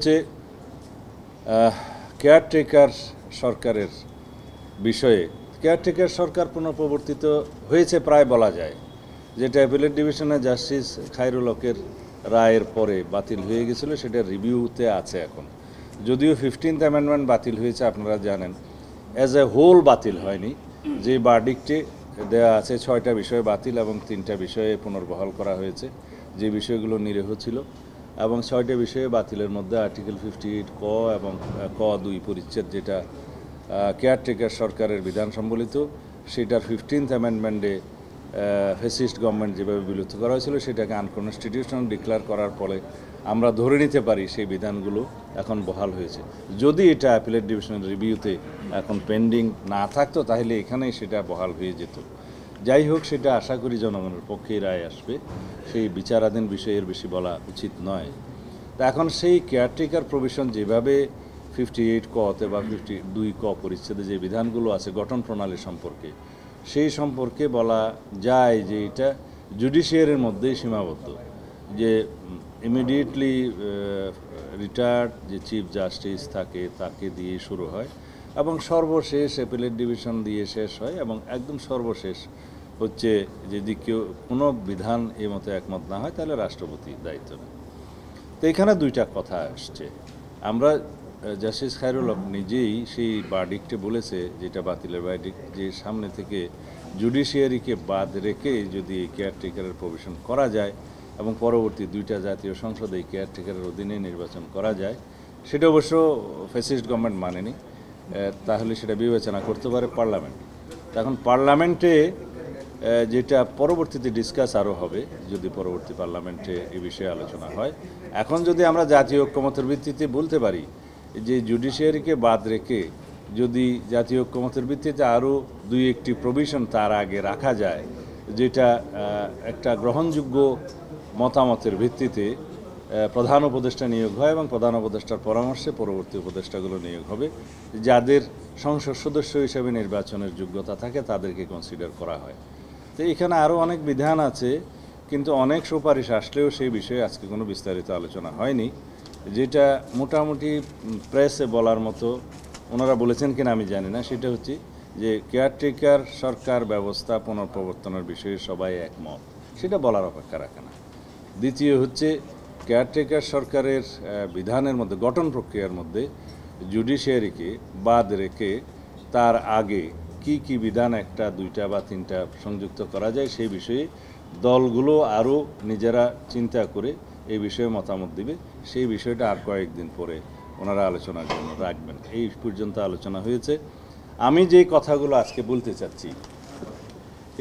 হচ্ছে কেয়ারটেকার সরকারের বিষয়ে। কেয়ারটেকার সরকার পুনঃপ্রবর্তিত হয়েছে প্রায় বলা যায়, যেটা অ্যাপিলেট ডিভিশনে জাস্টিস খায়রুল হকের রায়ের পরে বাতিল হয়ে গেছিল, সেটা রিভিউতে আছে এখন। যদিও 15th অ্যামেন্ডমেন্ট বাতিল হয়েছে আপনারা জানেন, অ্যাজ এ হোল বাতিল হয়নি। যে ভার্ডিক্টে দেওয়া আছে 6টা বিষয়ে বাতিল এবং 3টা বিষয়ে পুনর্বহাল করা হয়েছে, যে বিষয়গুলো নিরীহ ছিল। এবং 6টা বিষয়ে বাতিলের মধ্যে আর্টিকেল 58 ক এবং ক 2 পরিচ্ছেদ, যেটা কেয়ারটেকার সরকারের বিধান সম্বলিত, সেটার 15th অ্যামেন্ডমেন্টে ফ্যাসিস্ট গভর্নমেন্ট যেভাবে বিলুপ্ত করা হয়েছিল সেটাকে আনকনস্টিটিউশনাল ডিক্লেয়ার করার ফলে আমরা ধরে নিতে পারি সেই বিধানগুলো এখন বহাল হয়েছে। যদি এটা অ্যাপিলেট ডিভিশনের রিভিউতে এখন পেন্ডিং না থাকতো তাহলে এখানেই সেটা বহাল হয়ে যেত। যাই হোক, সেটা আশা করি জনগণের পক্ষেই রায় আসবে, সেই বিচারাধীন বিষয়ের বেশি বলা উচিত নয়। তা এখন সেই কেয়ারটেকার প্রভিশন যেভাবে 58 কতে বা 52 ক পরিচ্ছেদে যে বিধানগুলো আছে গঠন প্রণালী সম্পর্কে, সেই সম্পর্কে বলা যায় যে এটা জুডিশিয়ারির মধ্যেই সীমাবদ্ধ, যে ইমিডিয়েটলি রিটায়ার্ড যে চিফ জাস্টিস থাকে তাকে দিয়ে শুরু হয় এবং সর্বশেষ অ্যাপিলেট ডিভিশন দিয়ে শেষ হয়, এবং একদম সর্বশেষ হচ্ছে যদি কেউ কোনো বিধান এই মতো একমত না হয় তাহলে রাষ্ট্রপতি দায়িত্ব নেয়। তো এখানে দুইটা কথা আসছে। আমরা জাস্টিস খায়রুল হক নিজেই সেই ভার্ডিক্টে বলেছে, যেটা বাতিলের ভার্ডিক্ট, যে সামনে থেকে জুডিশিয়ারিকে বাদ রেখে যদি কেয়ারটেকারের প্রভিশন করা যায় এবং পরবর্তী 2টা জাতীয় সংসদে কেয়ারটেকারের অধীনে নির্বাচন করা যায়, সেটা অবশ্য ফ্যাসিস্ট গভর্নমেন্ট মানেনি, তাহলে সেটা বিবেচনা করতে পারে পার্লামেন্ট। এখন পার্লামেন্টে যেটা পরবর্তীতে ডিসকাস আরও হবে যদি পরবর্তী পার্লামেন্টে এ বিষয়ে আলোচনা হয়। এখন যদি আমরা জাতীয় ঐক্যমতের ভিত্তিতে বলতে পারি যে জুডিশিয়ারিকে বাদ রেখে যদি জাতীয় ঐক্যমতের ভিত্তিতে আরও 2-1টি প্রভিশন তার আগে রাখা যায়, যেটা একটা গ্রহণযোগ্য মতামতের ভিত্তিতে প্রধান উপদেষ্টা নিয়োগ হয় এবং প্রধান উপদেষ্টার পরামর্শে পরবর্তী উপদেষ্টাগুলো নিয়োগ হবে, যাদের সংসদ সদস্য হিসেবে নির্বাচনের যোগ্যতা থাকে তাদেরকে কনসিডার করা হয়। তো এখানে আরও অনেক বিধান আছে, কিন্তু অনেক সুপারিশ আসলেও সেই বিষয়ে আজকে কোনো বিস্তারিত আলোচনা হয়নি। যেটা মোটামুটি প্রেসে বলার মতো ওনারা বলেছেন কিনা আমি জানি না, সেটা হচ্ছে যে কেয়ারটেকার সরকার ব্যবস্থা পুনঃপ্রবর্তনের বিষয়ে সবাই একমত, সেটা বলার অপেক্ষা রাখে না। দ্বিতীয় হচ্ছে কেয়ারটেকার সরকারের বিধানের মধ্যে, গঠন প্রক্রিয়ার মধ্যে জুডিশিয়ারিকে বাদ রেখে তার আগে কি কি বিধান 1টা 2টা বা 3টা সংযুক্ত করা যায় সেই বিষয়ে দলগুলো আরও নিজেরা চিন্তা করে এই বিষয়ে মতামত দিবে। সেই বিষয়টা আর কয়েকদিন পরে ওনারা আলোচনার জন্য রাখবেন। এই পর্যন্ত আলোচনা হয়েছে। আমি যেই কথাগুলো আজকে বলতে চাচ্ছি,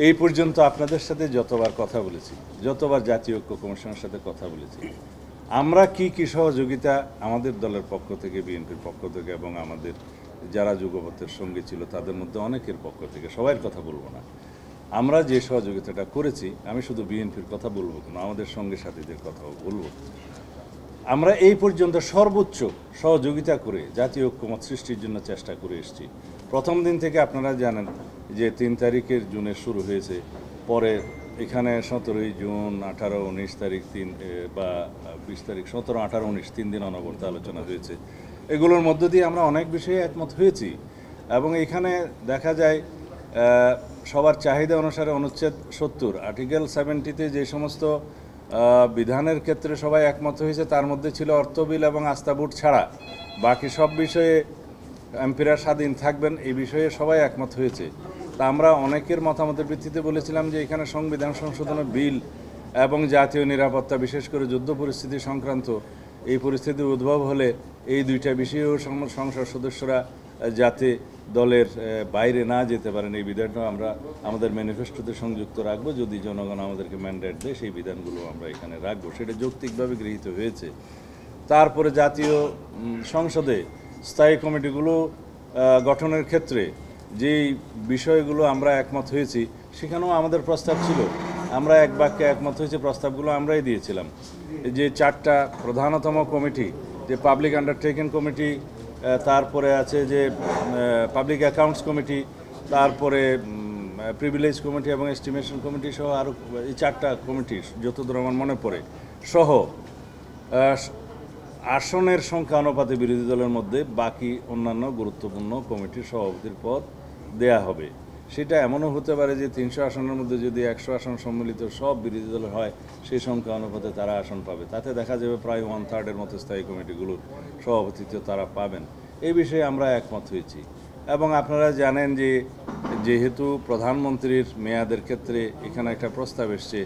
এই পর্যন্ত আপনাদের সাথে যতবার কথা বলেছি, যতবার জাতীয় ঐক্য কমিশনের সাথে কথা বলেছি, আমরা কি কি সহযোগিতা আমাদের দলের পক্ষ থেকে, বিএনপির পক্ষ থেকে এবং আমাদের যারা যুগপথের সঙ্গে ছিল তাদের মধ্যে অনেকের পক্ষ থেকে, সবার কথা বলবো না, আমরা যে সহযোগিতাটা করেছি, আমি শুধু বিএনপির কথা বলবো না, আমাদের সঙ্গে সাথীদের কথাও বলবো। আমরা এই পর্যন্ত সর্বোচ্চ সহযোগিতা করে জাতীয় ঐক্যমত সৃষ্টির জন্য চেষ্টা করে এসেছি। প্রথম দিন থেকে আপনারা জানেন যে 3 তারিখের জুনে শুরু হয়েছে, পরে এখানে 17ই জুন, 18, 19 তারিখ বা 20 তারিখ, 17, 18, 19 3 দিন অনবরত আলোচনা হয়েছে। এগুলোর মধ্য দিয়ে আমরা অনেক বিষয়ে একমত হয়েছি এবং এখানে দেখা যায় সবার চাহিদা অনুসারে অনুচ্ছেদ 70 আর্টিকেল 70-তে যে সমস্ত বিধানের ক্ষেত্রে সবাই একমত হয়েছে, তার মধ্যে ছিল অর্থ বিল এবং আস্থা ভোট ছাড়া বাকি সব বিষয়ে এমপিরা স্বাধীন থাকবেন, এই বিষয়ে সবাই একমত হয়েছে। তা আমরা অনেকের মতামতের ভিত্তিতে বলেছিলাম যে এখানে সংবিধান সংশোধনের বিল এবং জাতীয় নিরাপত্তা, বিশেষ করে যুদ্ধ পরিস্থিতি সংক্রান্ত এই পরিস্থিতি উদ্ভব হলে এই 2টা বিষয়েও সংসদ সদস্যরা যাতে দলের বাইরে না যেতে পারেন, এই বিধানটা আমরা আমাদের ম্যানিফেস্টোতে সংযুক্ত রাখবো। যদি জনগণ আমাদেরকে ম্যান্ডেট দেয় সেই বিধানগুলো আমরা এখানে রাখবো, সেটা যৌক্তিকভাবে গৃহীত হয়েছে। তারপরে জাতীয় সংসদে স্থায়ী কমিটিগুলো গঠনের ক্ষেত্রে যেই বিষয়গুলো আমরা একমত হয়েছি, সেখানেও আমাদের প্রস্তাব ছিল, আমরা এক বাক্যে একমত হয়েছে, প্রস্তাবগুলো আমরাই দিয়েছিলাম। যে 4টা প্রধানতম কমিটি, যে পাবলিক আন্ডারটেকিং কমিটি, তারপরে আছে যে পাবলিক অ্যাকাউন্টস কমিটি, তারপরে প্রিভিলেজ কমিটি এবং এস্টিমেশন কমিটি সহ আরও এই 4টা কমিটি যতদূর আমার মনে পড়ে সহ আসনের সংখ্যা অনুপাতে বিরোধী দলের মধ্যে বাকি অন্যান্য গুরুত্বপূর্ণ কমিটির সভাপতির পদ দেয়া হবে। সেটা এমনও হতে পারে যে 300 আসনের মধ্যে যদি 100 আসন সম্মিলিত সব বিরোধী দল হয়, সেই সংখ্যা অনুপাতে তারা আসন পাবে। তাতে দেখা যাবে প্রায় 1/3 মতো স্থায়ী কমিটিগুলোর সভাপতিত্ব তারা পাবেন। এই বিষয়ে আমরা একমত হয়েছি। এবং আপনারা জানেন যে যেহেতু প্রধানমন্ত্রীর মেয়াদের ক্ষেত্রে এখানে একটা প্রস্তাব এসছে,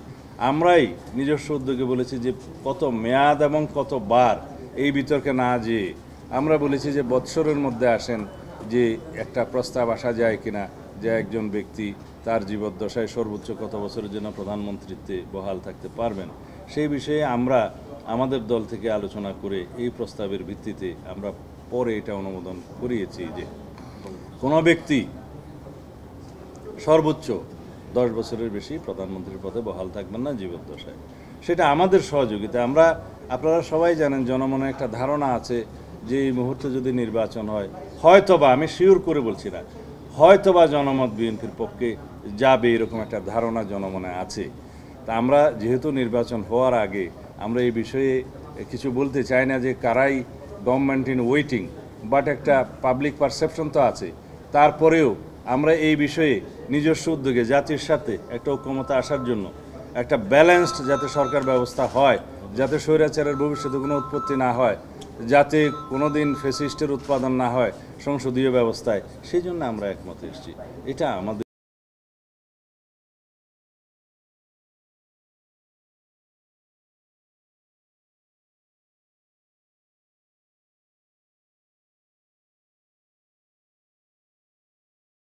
আমরাই নিজস্ব উদ্যোগে বলেছি যে কত মেয়াদ এবং কত বার এই বিতর্কে না যেয়ে আমরা বলেছি যে বৎসরের মধ্যে আসেন যে একটা প্রস্তাব আসা যায় কিনা যে একজন ব্যক্তি তার জীবদ্দশায় সর্বোচ্চ কত বছরের জন্য প্রধানমন্ত্রীত্বে বহাল থাকতে পারবেন। সেই বিষয়ে আমরা আমাদের দল থেকে আলোচনা করে এই প্রস্তাবের ভিত্তিতে আমরা পরে এটা অনুমোদন করিয়েছি যে কোনো ব্যক্তি সর্বোচ্চ 10 বছরের বেশি প্রধানমন্ত্রীর পদে বহাল থাকবেন না জীবদ্দশায়। সেটা আমাদের সহযোগিতা। আপনারা সবাই জানেন, জনমনে একটা ধারণা আছে যে এই মুহূর্তে যদি নির্বাচন হয়, হয়তোবা, আমি শিওর করে বলছি না, হয়তোবা জনমত বিএনপির পক্ষে যাবে, এরকম একটা ধারণা জনমনে আছে। তা আমরা যেহেতু নির্বাচন হওয়ার আগে আমরা এই বিষয়ে কিছু বলতে চাই না যে কারাই গভর্নমেন্ট ইন ওয়েটিং, বাট একটা পাবলিক পারসেপশন তো আছে। তারপরেও আমরা এই বিষয়ে নিজস্ব উদ্যোগে জাতির সাথে একটা ঐক্যমতে আসার জন্য একটা ব্যালেন্সড যাতে সরকার ব্যবস্থা হয়, যাতে স্বৈরাচারের ভবিষ্যতে কোনো উৎপত্তি না হয়, যাতে কোনো দিন ফ্যাসিস্টের উৎপাদন না হয় সংসদীয় ব্যবস্থায়, সেই জন্য আমরা একমত এসেছি। এটা আমাদের